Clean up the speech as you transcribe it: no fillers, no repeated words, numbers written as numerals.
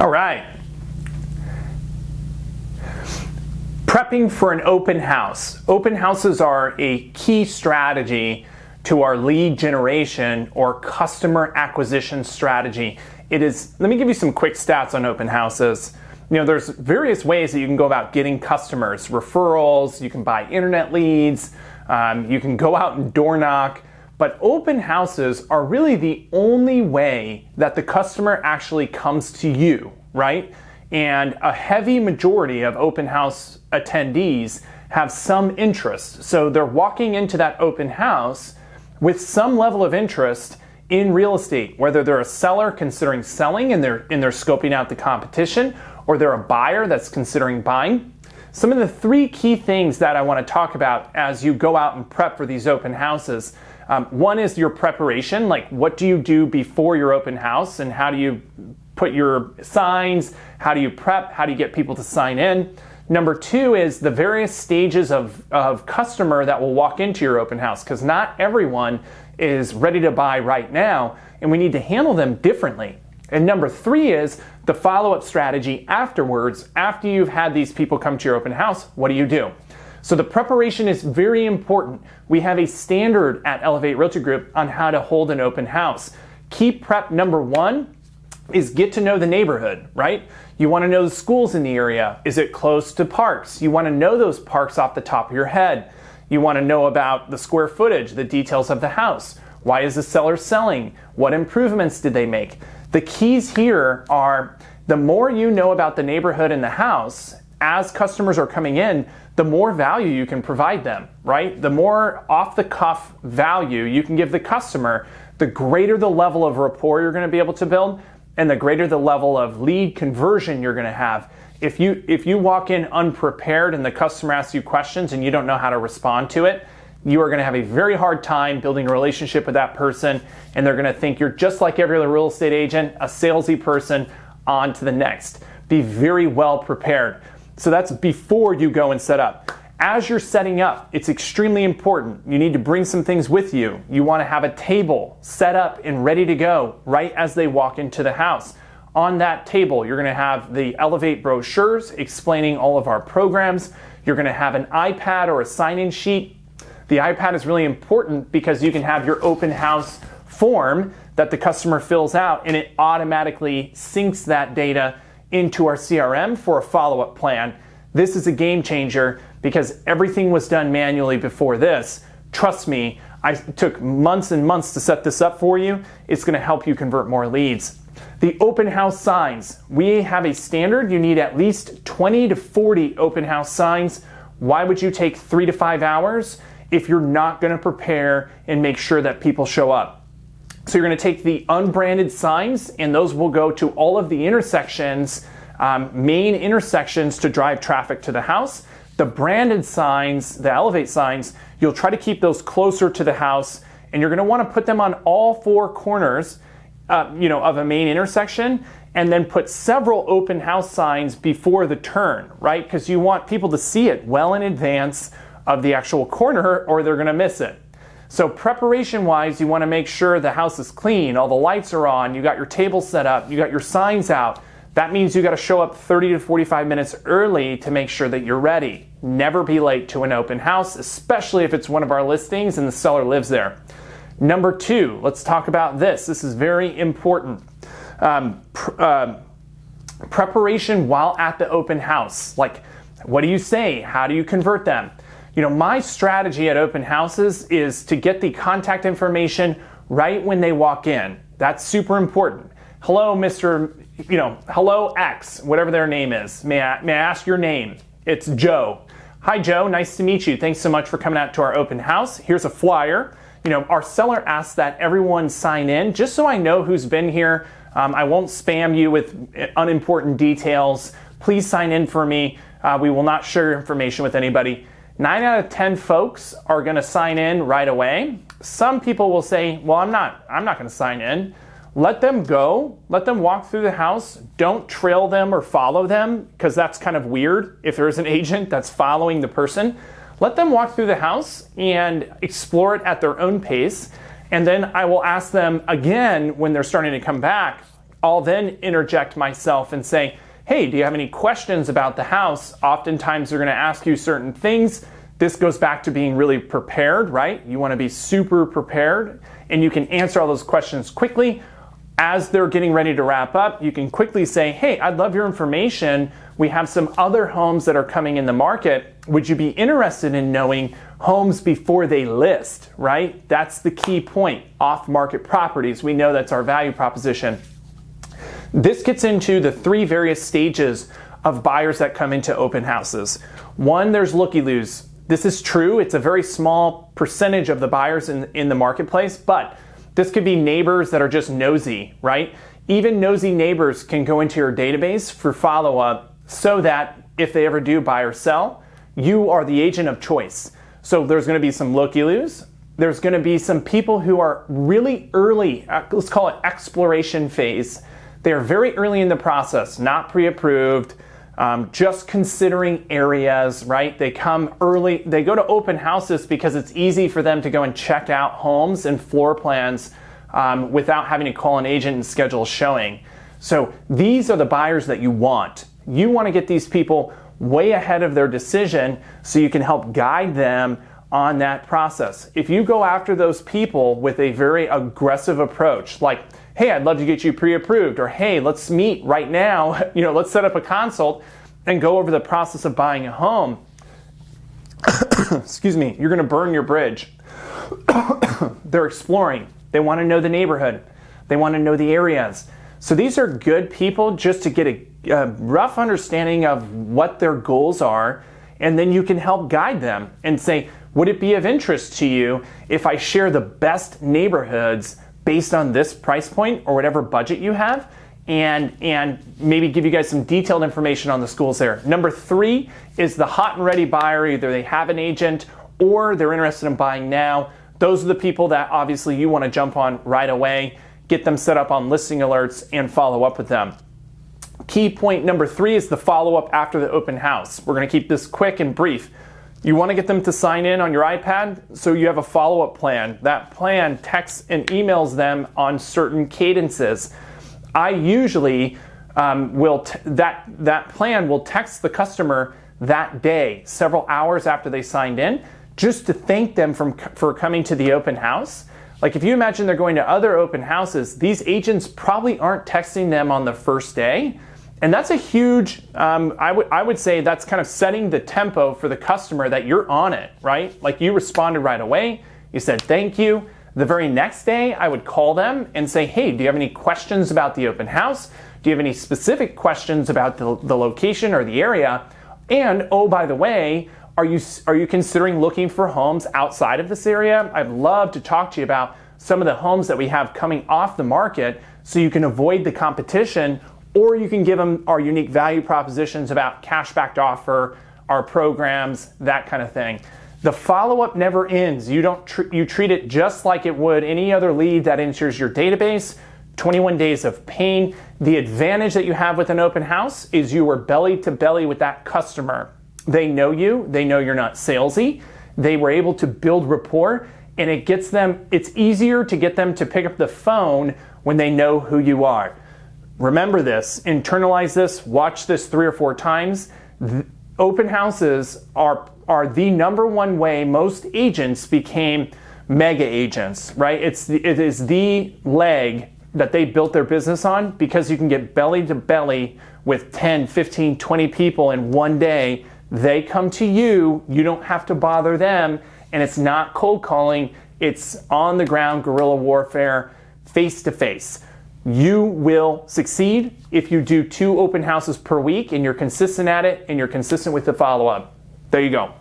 All right. Prepping for an open house. Open houses are a key strategy to our lead generation or customer acquisition strategy. Let me give you some quick stats on open houses. There's various ways that you can go about getting customers, referrals, you can buy internet leads, you can go out and door knock, but open houses are really the only way that the customer actually comes to you, right? And a heavy majority of open house attendees have some interest. So they're walking into that open house with some level of interest in real estate, whether they're a seller considering selling and they're scoping out the competition, or they're a buyer that's considering buying. Some of the three key things that I want to talk about as you go out and prep for these open houses. One is your preparation, like what do you do before your open house and how do you put your signs, how do you prep, how do you get people to sign in? Number two is the various stages of customer that will walk into your open house, because not everyone is ready to buy right now and we need to handle them differently. And number three is the follow-up strategy afterwards. After you've had these people come to your open house, what do you do? So the preparation is very important. We have a standard at Elevate Realty Group on how to hold an open house. Key prep number one is get to know the neighborhood, right? You want to know the schools in the area. Is it close to parks? You want to know those parks off the top of your head. You want to know about the square footage, the details of the house. Why is the seller selling? What improvements did they make? The keys here are the more you know about the neighborhood and the house, as customers are coming in, the more value you can provide them, right? The more off-the-cuff value you can give the customer, the greater the level of rapport you're going to be able to build and the greater the level of lead conversion you're going to have. If you walk in unprepared and the customer asks you questions and you don't know how to respond to it, you are going to have a very hard time building a relationship with that person, and they're going to think you're just like every other real estate agent, a salesy person, on to the next. Be very well prepared. So that's before you go and set up. As you're setting up, it's extremely important. You need to bring some things with you. You want to have a table set up and ready to go right as they walk into the house. On that table, you're going to have the Elevate brochures explaining all of our programs. You're going to have an iPad or a sign-in sheet. The iPad is really important because you can have your open house form that the customer fills out and it automatically syncs that data into our CRM for a follow-up plan. This is a game changer because everything was done manually before this. Trust me, I took months and months to set this up for you. It's going to help you convert more leads. The open house signs. We have a standard. You need at least 20 to 40 open house signs. Why would you take 3 to 5 hours if you're not going to prepare and make sure that people show up? So you're going to take the unbranded signs, and those will go to all of the intersections, main intersections to drive traffic to the house. The branded signs, the Elevate signs, you'll try to keep those closer to the house, and you're going to want to put them on all four corners of a main intersection, and then put several open house signs before the turn, right? Because you want people to see it well in advance of the actual corner, or they're going to miss it. So preparation-wise, you want to make sure the house is clean, all the lights are on, you got your table set up, you got your signs out. That means you got to show up 30 to 45 minutes early to make sure that you're ready. Never be late to an open house, especially if it's one of our listings and the seller lives there. Number two, let's talk about this. This is very important. Preparation while at the open house. Like, what do you say? How do you convert them? My strategy at open houses is to get the contact right when they walk in. That's super important. Hello, hello X, whatever their name is. May I ask your name? It's Joe. Hi Joe, nice to meet you. Thanks so much for coming out to our open house. Here's a flyer. Our seller asks that everyone sign in, just so I know who's been here. I won't spam you with unimportant details. Please sign in for me. We will not share your information with anybody. 9 out of 10 folks are going to sign in right away. Some people will say, well, I'm not going to sign in. Let them go. Let them walk through the house. Don't trail them or follow them, because that's kind of weird if there's an agent that's following the person. Let them walk through the house and explore it at their own pace. And then I will ask them again when they're starting to come back, I'll then interject myself and say, hey, do you have any questions about the house? Oftentimes they're going to ask you certain things. This goes back to being really prepared, right? You want to be super prepared, and you can answer all those questions quickly. As they're getting ready to wrap up, you can quickly say, hey, I'd love your information. We have some other homes that are coming in the market. Would you be interested in knowing homes before they list, right? That's the key point. Off-market properties, we know that's our value proposition. This gets into the three various stages of buyers that come into open houses. One, there's looky-loos. This is true. It's a very small percentage of the buyers in the marketplace, but this could be neighbors that are just nosy, right? Even nosy neighbors can go into your database for follow-up so that if they ever do buy or sell, you are the agent of choice. So there's going to be some looky-loos. There's going to be some people who are really early, let's call it exploration phase. They are very early in the process, not pre-approved, just considering areas, right? They come early, they go to open houses because it's easy for them to go and check out homes and floor plans without having to call an agent and schedule a showing. So these are the buyers that you want. You want to get these people way ahead of their decision so you can help guide them on that process. If you go after those people with a very aggressive approach, like, hey, I'd love to get you pre-approved, or hey, let's meet right now, let's set up a consult and go over the process of buying a home, excuse me, you're gonna burn your bridge. They're exploring. They wanna know the neighborhood. They wanna know the areas. So these are good people just to get a rough understanding of what their goals are, and then you can help guide them and say, would it be of interest to you if I share the best neighborhoods based on this price point or whatever budget you have, and maybe give you guys some detailed information on the schools there. Number 3 is the hot and ready buyer. Either they have an agent or they're interested in buying now. Those are the people that obviously you want to jump on right away, get them set up on listing alerts, and follow up with them. Key point number 3 is the follow-up after the open house. We're going to keep this quick and brief. You want to get them to sign in on your iPad, so you have a follow-up plan. That plan texts and emails them on certain cadences. I usually that plan will text the customer that day, several hours after they signed in, just to thank them for coming to the open house. Like if you imagine they're going to other open houses, these agents probably aren't texting them on the first day. And that's a huge, I would say that's kind of setting the tempo for the customer that you're on it, right? Like you responded right away, you said thank you. The very next day, I would call them and say, hey, do you have any questions about the open house? Do you have any specific questions about the location or the area? And oh, by the way, are you considering looking for homes outside of this area? I'd love to talk to you about some of the homes that we have coming off the market so you can avoid the competition. Or you can give them our unique value propositions about cashback offer, our programs, that kind of thing. The follow-up never ends. You treat it just like it would any other lead that enters your database. 21 days of pain. The advantage that you have with an open house is you are belly to belly with that customer. They know you. They know you're not salesy. They were able to build rapport, and it's easier to get them to pick up the phone when they know who you are. Remember this, internalize this, watch this 3 or 4 times. Open houses are the number one way most agents became mega agents, right? It is the leg that they built their business on, because you can get belly to belly with 10, 15, 20 people in one day. They come to you, you don't have to bother them, and it's not cold calling, it's on the ground guerrilla warfare, face to face. You will succeed if you do 2 open houses per week and you're consistent at it and you're consistent with the follow-up. There you go.